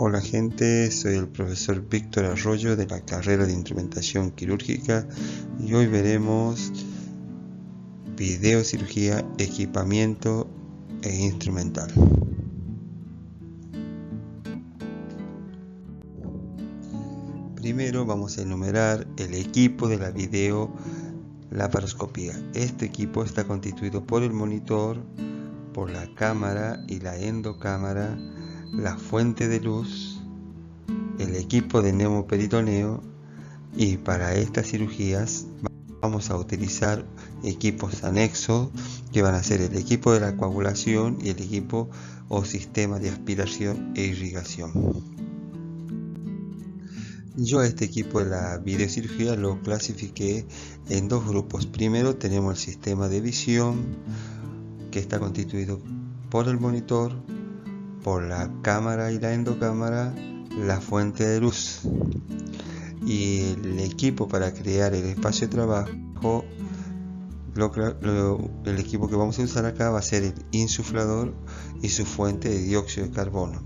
Hola gente, soy el profesor Víctor Arroyo de la carrera de instrumentación quirúrgica y hoy veremos videocirugía, equipamiento e instrumental. Primero vamos a enumerar el equipo de la videolaparoscopía. Este equipo está constituido por el monitor, por la cámara y la endocámara, la fuente de luz, el equipo de neumoperitoneo, y para estas cirugías vamos a utilizar equipos anexos que van a ser el equipo de la coagulación y el equipo o sistema de aspiración e irrigación. Yo a este equipo de la videocirugía lo clasifiqué en dos grupos. Primero tenemos el sistema de visión, que está constituido por el monitor, por la cámara y la endocámara, la fuente de luz. Y el equipo para crear el espacio de trabajo, el equipo que vamos a usar acá va a ser el insuflador y su fuente de dióxido de carbono.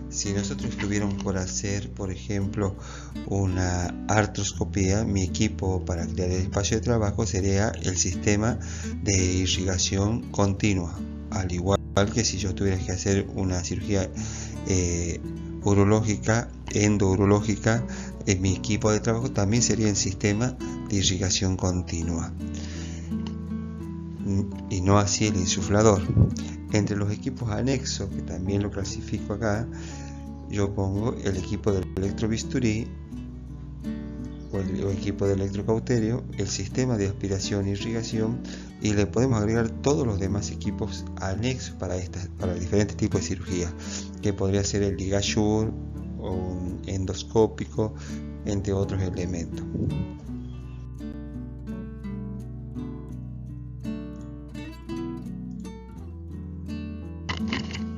Si nosotros tuviéramos por hacer, por ejemplo, una artroscopía, mi equipo para crear el espacio de trabajo sería el sistema de irrigación continua, al igual que si yo tuviera que hacer una cirugía urológica, endourológica, en mi equipo de trabajo también sería el sistema de irrigación continua y no así el insuflador. Entre los equipos anexos, que también lo clasifico acá, yo pongo el equipo del electrobisturí o el equipo de electrocauterio, el sistema de aspiración e irrigación, y le podemos agregar todos los demás equipos anexos para diferentes tipos de cirugía, que podría ser el LigaSure o un endoscópico, entre otros elementos.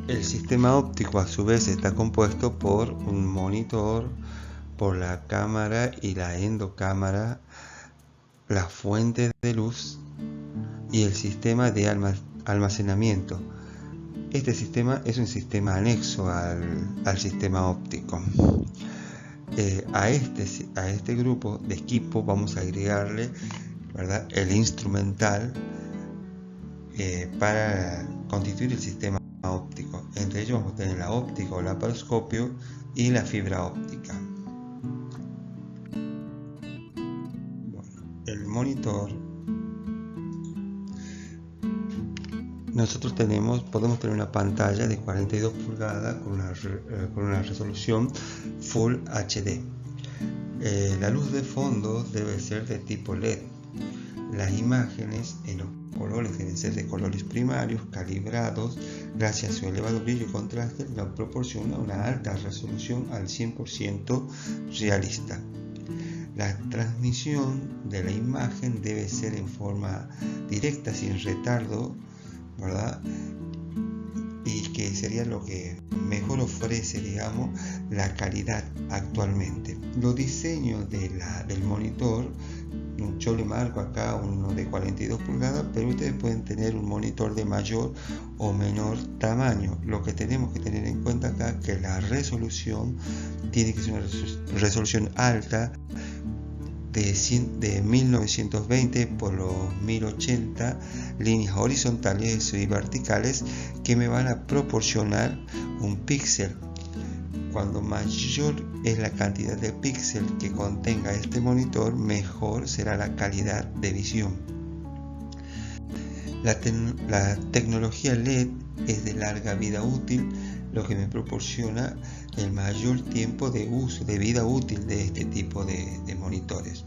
El sistema óptico a su vez está compuesto por un monitor, por la cámara y la endocámara, la fuente de luz y el sistema de almacenamiento. Este sistema es un sistema anexo al sistema óptico. A este grupo de equipo vamos a agregarle, ¿verdad?, el instrumental para constituir el sistema óptico. Entre ellos vamos a tener la óptica o laparoscopio y la fibra óptica. Bueno, el monitor, nosotros podemos tener una pantalla de 42 pulgadas con una resolución Full HD. La luz de fondo debe ser de tipo LED. Las imágenes en los colores deben ser de colores primarios, calibrados gracias a su elevado brillo y contraste, nos proporciona una alta resolución al 100% realista. La transmisión de la imagen debe ser en forma directa, sin retardo, ¿verdad?, y que sería lo que mejor ofrece, digamos, la calidad actualmente. Los diseños del monitor, yo le marco acá uno de 42 pulgadas, pero ustedes pueden tener un monitor de mayor o menor tamaño. Lo que tenemos que tener en cuenta acá es que la resolución tiene que ser una resolución alta, de 1920 por los 1080 líneas horizontales y verticales, que me van a proporcionar un píxel. Cuando mayor es la cantidad de píxel que contenga este monitor, mejor será la calidad de visión. La tecnología LED es de larga vida útil, lo que me proporciona el mayor tiempo de uso, de vida útil de este tipo de monitores.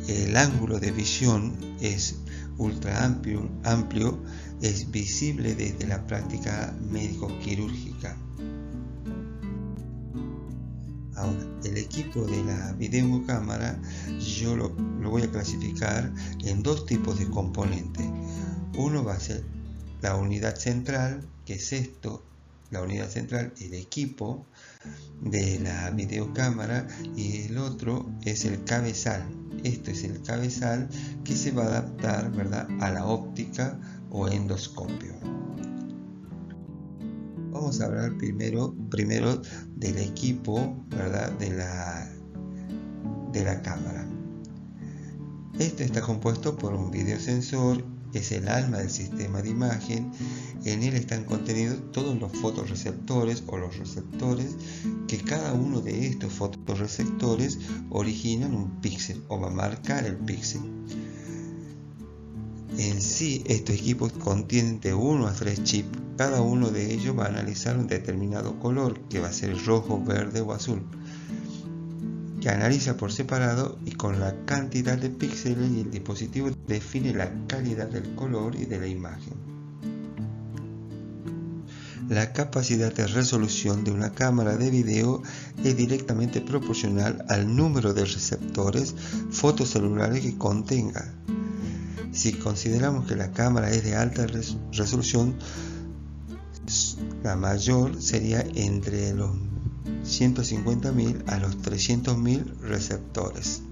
El ángulo de visión es ultra amplio, es visible desde la práctica médico-quirúrgica. Ahora, el equipo de la videocámara yo lo voy a clasificar en dos tipos de componentes. Uno va a ser la unidad central, que es esto, la unidad central, el equipo de la videocámara, y el otro es el cabezal. Esto es el cabezal que se va a adaptar, ¿verdad?, a la óptica o endoscopio. Vamos a hablar primero del equipo, ¿verdad? de la cámara. Este está compuesto por un videosensor, es el alma del sistema de imagen. En él están contenidos todos los fotorreceptores o los receptores, que cada uno de estos fotorreceptores originan un píxel o va a marcar el píxel. En sí, estos equipos contienen de 1 a 3 chips. Cada uno de ellos va a analizar un determinado color, que va a ser rojo, verde o azul, que analiza por separado y con la cantidad de píxeles, y el dispositivo define la calidad del color y de la imagen. La capacidad de resolución de una cámara de video es directamente proporcional al número de receptores fotocelulares que contenga. Si consideramos que la cámara es de alta resolución, la mayor sería entre los 150.000 a los 300.000 receptores.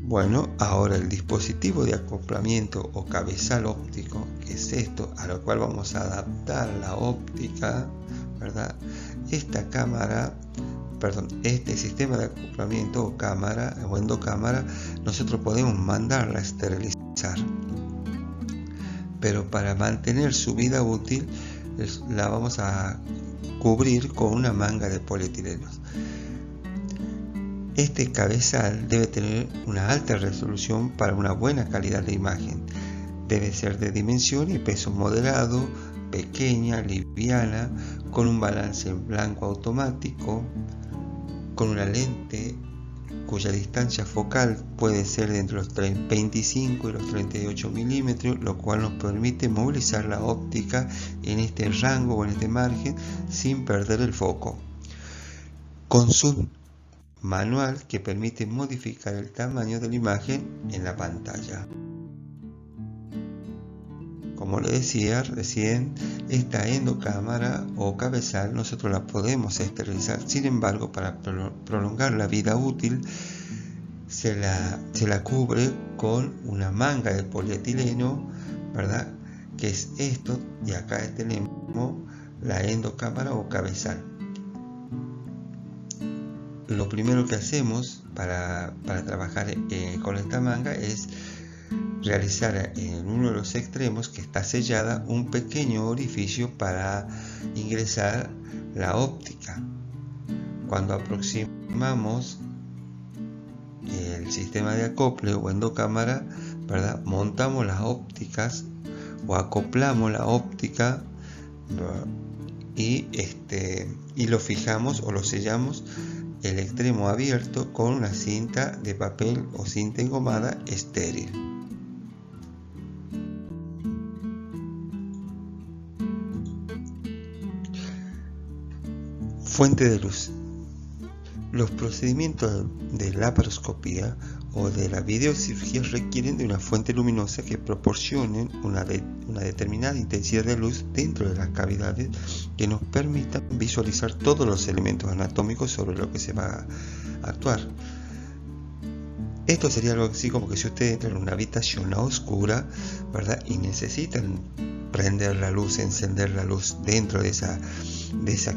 Bueno, ahora el dispositivo de acoplamiento o cabezal óptico, que es esto a lo cual vamos a adaptar la óptica, ¿verdad? Este sistema de acoplamiento o cámara o endocámara, nosotros podemos mandarla a esterilizar, pero para mantener su vida útil la vamos a cubrir con una manga de polietileno. Este cabezal debe tener una alta resolución para una buena calidad de imagen. Debe ser de dimensión y peso moderado, pequeña, liviana, con un balance en blanco automático, con una lente cuya distancia focal puede ser de entre los 25 y los 38 milímetros, lo cual nos permite movilizar la óptica en este rango o en este margen sin perder el foco. Con zoom manual que permite modificar el tamaño de la imagen en la pantalla. Como le decía recién, esta endocámara o cabezal nosotros la podemos esterilizar. Sin embargo, para prolongar la vida útil se la cubre con una manga de polietileno, ¿verdad? Que es esto, y acá tenemos la endocámara o cabezal. Lo primero que hacemos para trabajar con esta manga es realizar en uno de los extremos, que está sellada, un pequeño orificio para ingresar la óptica. Cuando aproximamos el sistema de acople o endocámara, ¿verdad? Montamos las ópticas o acoplamos la óptica, y lo fijamos o lo sellamos el extremo abierto con una cinta de papel o cinta engomada estéril. Fuente de luz. Los procedimientos de laparoscopía o de la videocirugía requieren de una fuente luminosa que proporcione una determinada intensidad de luz dentro de las cavidades, que nos permitan visualizar todos los elementos anatómicos sobre lo que se va a actuar. Esto sería algo así como que si ustedes entran en una habitación oscura, ¿verdad? Y necesitan prender la luz, encender la luz dentro de esa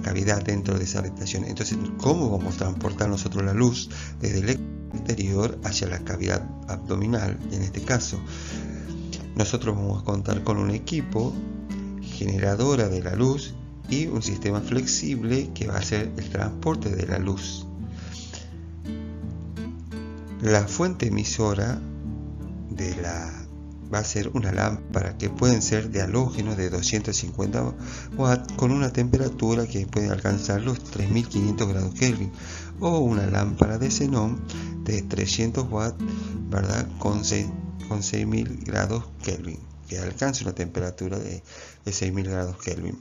cavidad, dentro de esa habitación. Entonces, ¿cómo vamos a transportar nosotros la luz desde el exterior hacia la cavidad abdominal? En este caso, nosotros vamos a contar con un equipo generadora de la luz y un sistema flexible que va a hacer el transporte de la luz. La fuente emisora va a ser una lámpara que pueden ser de halógeno de 250 watts con una temperatura que puede alcanzar los 3500 grados Kelvin, o una lámpara de xenón de 300 watts, ¿verdad? con 6000 grados Kelvin, que alcance una temperatura de 6000 grados Kelvin.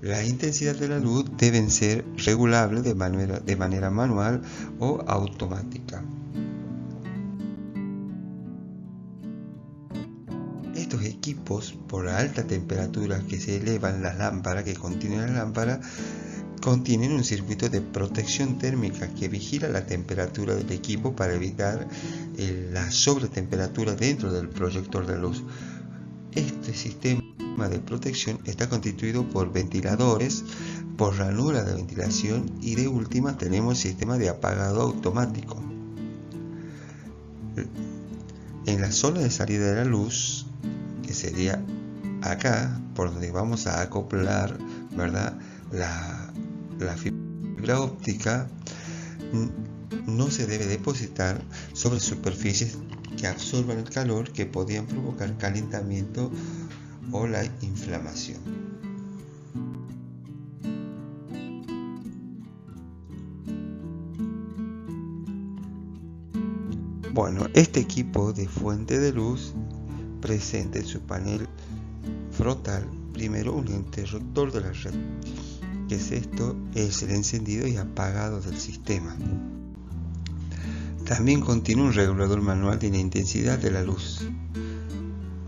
La intensidad de la luz deben ser regulables de manera manual o automática. Estos equipos, por la alta temperatura que se elevan las lámparas, que contienen la lámpara, contienen un circuito de protección térmica que vigila la temperatura del equipo para evitar la sobretemperatura dentro del proyector de luz. Este sistema de protección está constituido por ventiladores, por ranura de ventilación y de última tenemos el sistema de apagado automático. En la zona de salida de la luz, que sería acá, por donde vamos a acoplar, ¿verdad?, la fibra óptica, no se debe depositar sobre superficies que absorban el calor que podían provocar calentamiento o la inflamación. Bueno, este equipo de fuente de luz presenta en su panel frontal primero un interruptor de la red, que es esto, es el encendido y apagado del sistema. También contiene un regulador manual de la intensidad de la luz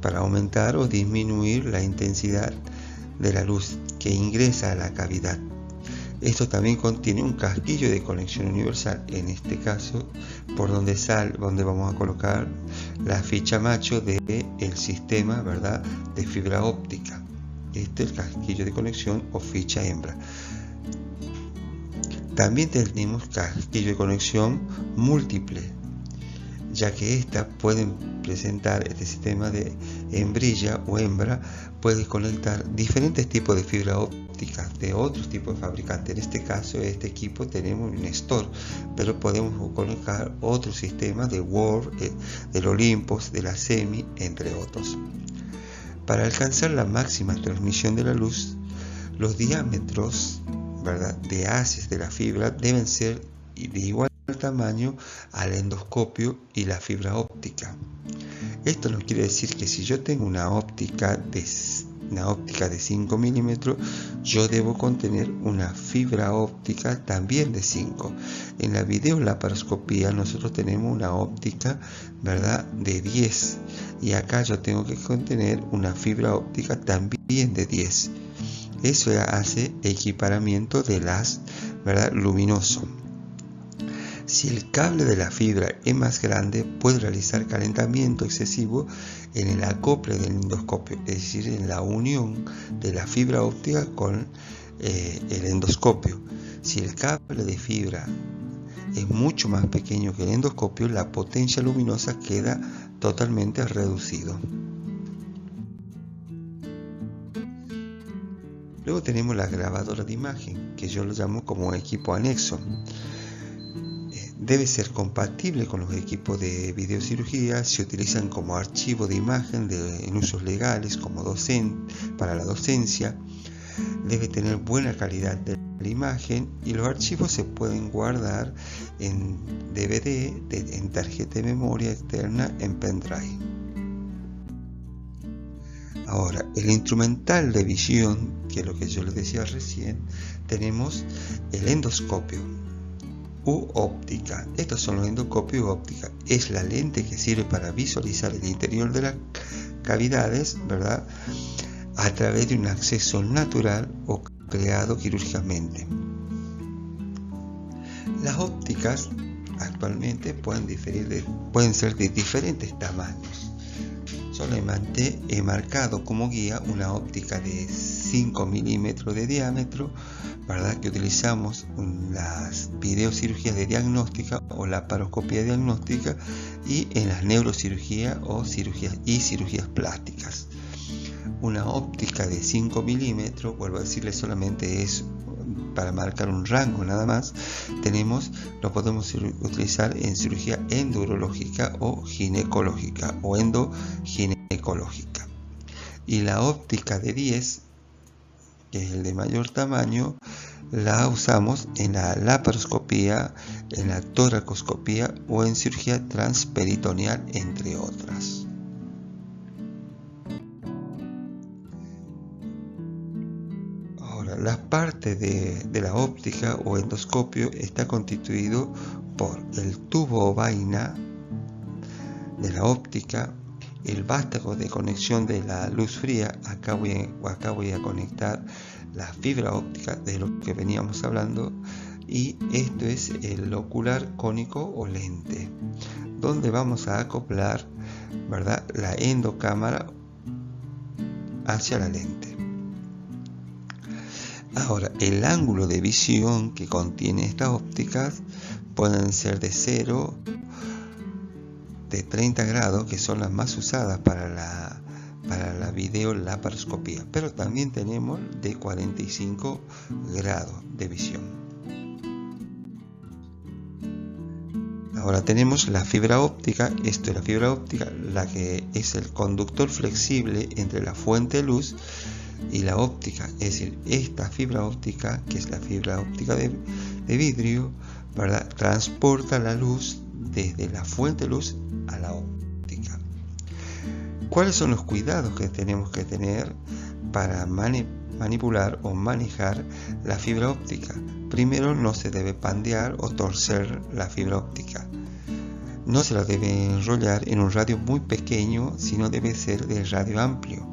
para aumentar o disminuir la intensidad de la luz que ingresa a la cavidad. Esto también contiene un casquillo de conexión universal, en este caso por donde vamos a colocar la ficha macho del sistema, ¿verdad?, de fibra óptica. Este es el casquillo de conexión o ficha hembra. También tenemos casquillo de conexión múltiple, ya que esta pueden presentar este sistema de hembrilla o hembra, puede conectar diferentes tipos de fibra óptica de otros tipos de fabricantes. En este caso, este equipo tenemos un Nestor, pero podemos colocar otros sistemas de World, del Olympus, de la Semi, entre otros. Para alcanzar la máxima transmisión de la luz, los diámetros, ¿verdad?, de haces de la fibra deben ser de igual tamaño al endoscopio y la fibra óptica. Esto no quiere decir que si yo tengo una óptica de 5 milímetros, yo debo contener una fibra óptica también de 5. En la videolaparoscopía nosotros tenemos una óptica, ¿verdad?, de 10, y acá yo tengo que contener una fibra óptica también de 10. Eso hace equiparamiento del haz, ¿verdad?, luminoso. Si el cable de la fibra es más grande, puede realizar calentamiento excesivo en el acople del endoscopio, es decir, en la unión de la fibra óptica con el endoscopio. Si el cable de fibra es mucho más pequeño que el endoscopio, la potencia luminosa queda totalmente reducido. Luego tenemos la grabadora de imagen, que yo lo llamo como equipo anexo. Debe ser compatible con los equipos de videocirugía, se utilizan como archivo de imagen en usos legales como para la docencia. Debe tener buena calidad de la imagen y los archivos se pueden guardar en DVD, en tarjeta de memoria externa, en pendrive. Ahora, el instrumental de visión, que es lo que yo les decía recién, tenemos el endoscopio u óptica. Estos son los endoscopios u óptica. Es la lente que sirve para visualizar el interior de las cavidades, ¿verdad?, a través de un acceso natural o creado quirúrgicamente. Las ópticas actualmente pueden ser de diferentes tamaños. Solamente he marcado como guía una óptica de 5 milímetros de diámetro, ¿verdad?, que utilizamos en las videocirugías de diagnóstica o la laparoscopía diagnóstica y en las neurocirugías o cirugías plásticas. Una óptica de 5 milímetros, vuelvo a decirle, solamente es para marcar un rango nada más. Lo podemos utilizar en cirugía endurológica o ginecológica o endoginecológica. Y la óptica de 10, que es el de mayor tamaño, la usamos en la laparoscopía, en la toracoscopía o en cirugía transperitoneal, entre otras. Ahora, la parte de la óptica o endoscopio está constituido por el tubo o vaina de la óptica, el vástago de conexión de la luz fría. Acá voy a conectar la fibra óptica de lo que veníamos hablando, y esto es el ocular cónico o lente, donde vamos a acoplar, ¿verdad?, la endocámara hacia la lente. Ahora, el ángulo de visión que contiene estas ópticas pueden ser de 0, de 30 grados, que son las más usadas para la videolaparoscopía, pero también tenemos de 45 grados de visión. Ahora tenemos la fibra óptica. Esto es la fibra óptica, la que es el conductor flexible entre la fuente de luz y la óptica, es decir, esta fibra óptica, que es la fibra óptica de vidrio, ¿verdad?, transporta la luz desde la fuente de luz a la óptica. ¿Cuáles son los cuidados que tenemos que tener para manipular o manejar la fibra óptica? Primero, no se debe pandear o torcer la fibra óptica. No se la debe enrollar en un radio muy pequeño, sino debe ser de radio amplio.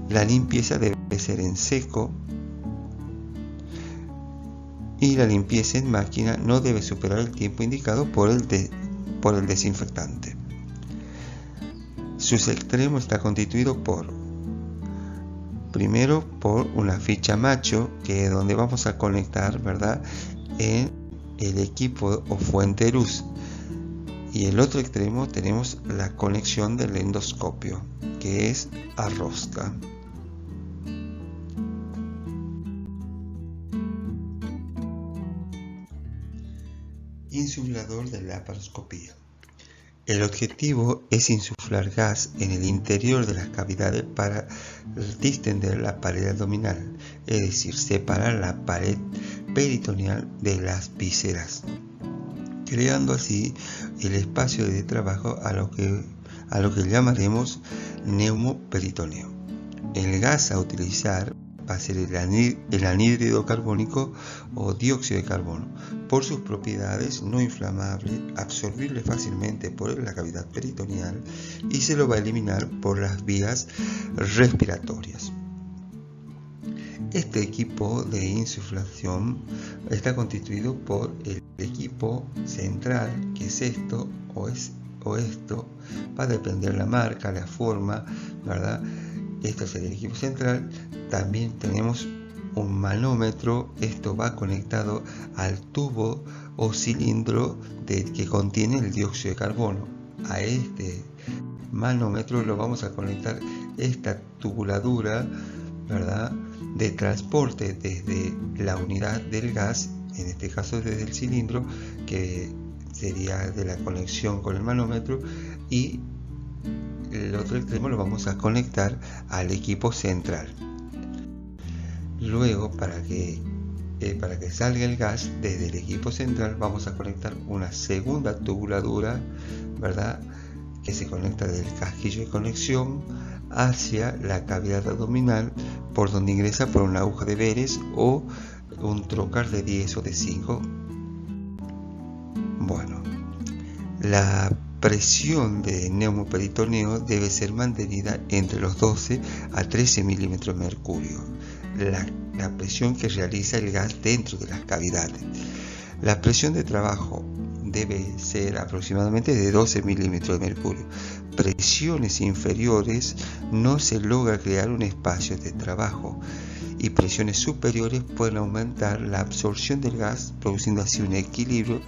La limpieza debe ser en seco y la limpieza en máquina no debe superar el tiempo indicado por el desinfectante. Sus extremos está constituido primero por una ficha macho, que es donde vamos a conectar, ¿verdad?, en el equipo o fuente de luz. Y el otro extremo tenemos la conexión del endoscopio, que es a rosca. Insuflador de laparoscopía. El objetivo es insuflar gas en el interior de las cavidades para distender la pared abdominal, es decir, separar la pared peritoneal de las vísceras, creando así el espacio de trabajo a lo que llamaremos neumoperitoneo. El gas a utilizar va a ser el anhídrido carbónico o dióxido de carbono, por sus propiedades no inflamables, absorbible fácilmente por la cavidad peritoneal, y se lo va a eliminar por las vías respiratorias. Este equipo de insuflación está constituido por el equipo central, que es esto o esto, va a depender la marca, la forma, ¿verdad? Esto es el equipo central. También tenemos un manómetro. Esto va conectado al tubo o cilindro que contiene el dióxido de carbono. A este manómetro lo vamos a conectar esta tubuladura, ¿verdad?, de transporte desde la unidad del gas, en este caso desde el cilindro, que sería de la conexión con el manómetro, y el otro extremo lo vamos a conectar al equipo central. Luego, para que salga el gas desde el equipo central, vamos a conectar una segunda tubuladura, ¿verdad?, que se conecta del casquillo de conexión hacia la cavidad abdominal, por donde ingresa por una aguja de Veres o un trocar de 10 o de 5. Bueno, la presión de neumoperitoneo debe ser mantenida entre los 12 a 13 milímetros de mercurio, la presión que realiza el gas dentro de las cavidades. La presión de trabajo debe ser aproximadamente de 12 milímetros de mercurio. Presiones inferiores no se logra crear un espacio de trabajo, y presiones superiores pueden aumentar la absorción del gas, produciendo así un equilibrio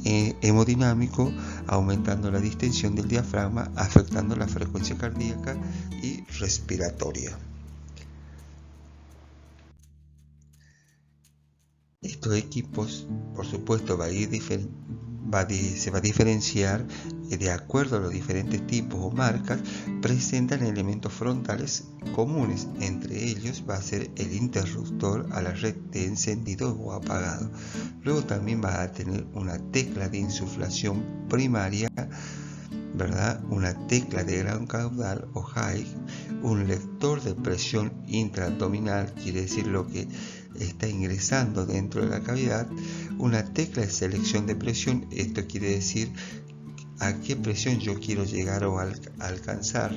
hemodinámico, aumentando la distensión del diafragma, afectando la frecuencia cardíaca y respiratoria. Estos equipos, por supuesto, se va a diferenciar de acuerdo a los diferentes tipos o marcas. Presentan elementos frontales comunes. Entre ellos va a ser el interruptor a la red de encendido o apagado. Luego también va a tener una tecla de insuflación primaria, ¿verdad?, una tecla de gran caudal o high, un lector de presión intraabdominal, quiere decir lo que está ingresando dentro de la cavidad, una tecla de selección de presión, esto quiere decir a qué presión yo quiero llegar o alcanzar.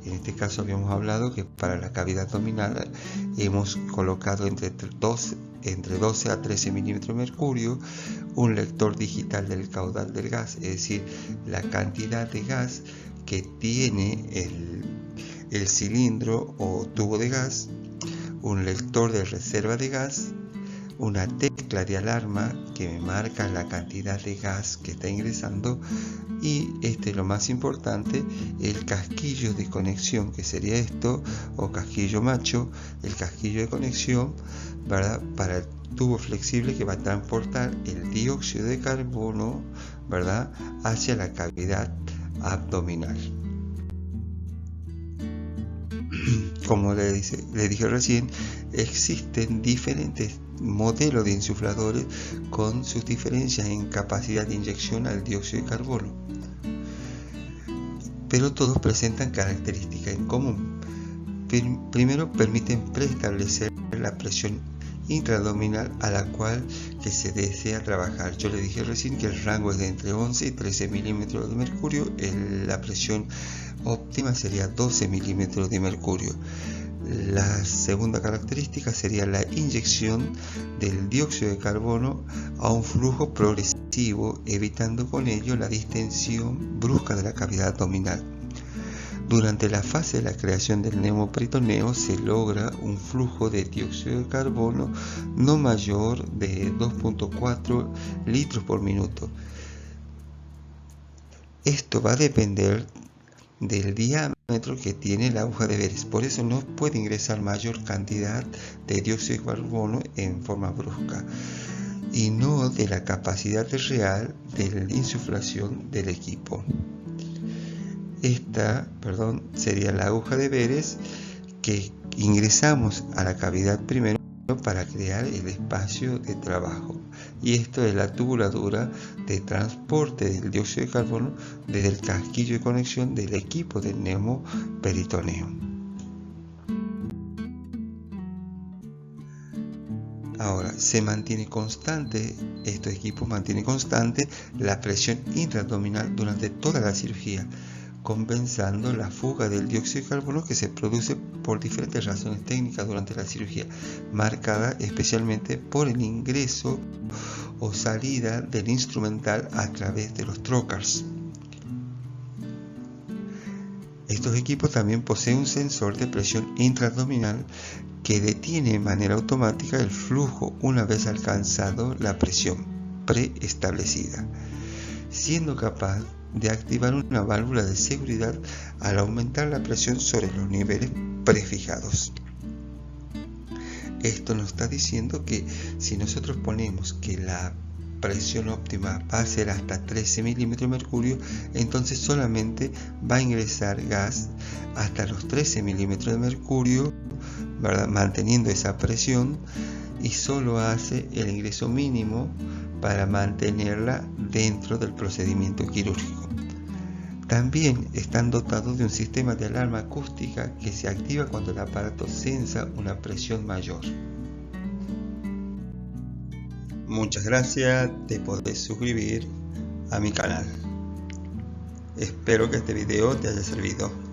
En este caso habíamos hablado que para la cavidad abdominal hemos colocado entre 12 a 13 milímetros de mercurio, un lector digital del caudal del gas, es decir, la cantidad de gas que tiene el cilindro o tubo de gas, un lector de reserva de gas, una tecla de alarma que me marca la cantidad de gas que está ingresando y lo más importante, el casquillo de conexión, que sería esto, o casquillo macho, el casquillo de conexión, ¿verdad?, para el tubo flexible que va a transportar el dióxido de carbono, ¿verdad?, hacia la cavidad abdominal. Como le dije recién, existen diferentes modelos de insufladores con sus diferencias en capacidad de inyección al dióxido de carbono, pero todos presentan características en común. Primero, permiten preestablecer la presión intraabdominal a la cual que se desea trabajar. Yo le dije recién que el rango es de entre 11 y 13 milímetros de mercurio. La presión óptima sería 12 milímetros de mercurio. La segunda característica sería la inyección del dióxido de carbono a un flujo progresivo, evitando con ello la distensión brusca de la cavidad abdominal. Durante la fase de la creación del neumoperitoneo se logra un flujo de dióxido de carbono no mayor de 2.4 litros por minuto. Esto va a depender del diámetro que tiene la aguja de Beres, por eso no puede ingresar mayor cantidad de dióxido de carbono en forma brusca y no de la capacidad real de la insuflación del equipo. Esta, sería la aguja de Beres que ingresamos a la cavidad primero para crear el espacio de trabajo. Y esto es la tubuladura de transporte del dióxido de carbono desde el casquillo de conexión del equipo del neumoperitoneo. Ahora, estos equipos mantienen constante la presión intraabdominal durante toda la cirugía, compensando la fuga del dióxido de carbono que se produce por diferentes razones técnicas durante la cirugía, marcada especialmente por el ingreso o salida del instrumental a través de los trocars. Estos equipos también poseen un sensor de presión intraabdominal que detiene de manera automática el flujo una vez alcanzado la presión preestablecida, siendo capaz de activar una válvula de seguridad al aumentar la presión sobre los niveles prefijados. Esto nos está diciendo que si nosotros ponemos que la presión óptima va a ser hasta 13 milímetros de mercurio, entonces solamente va a ingresar gas hasta los 13 milímetros de mercurio, ¿verdad?, manteniendo esa presión, y solo hace el ingreso mínimo para mantenerla dentro del procedimiento quirúrgico. También están dotados de un sistema de alarma acústica que se activa cuando el aparato sensa una presión mayor. Muchas gracias, te podés suscribir a mi canal. Espero que este video te haya servido.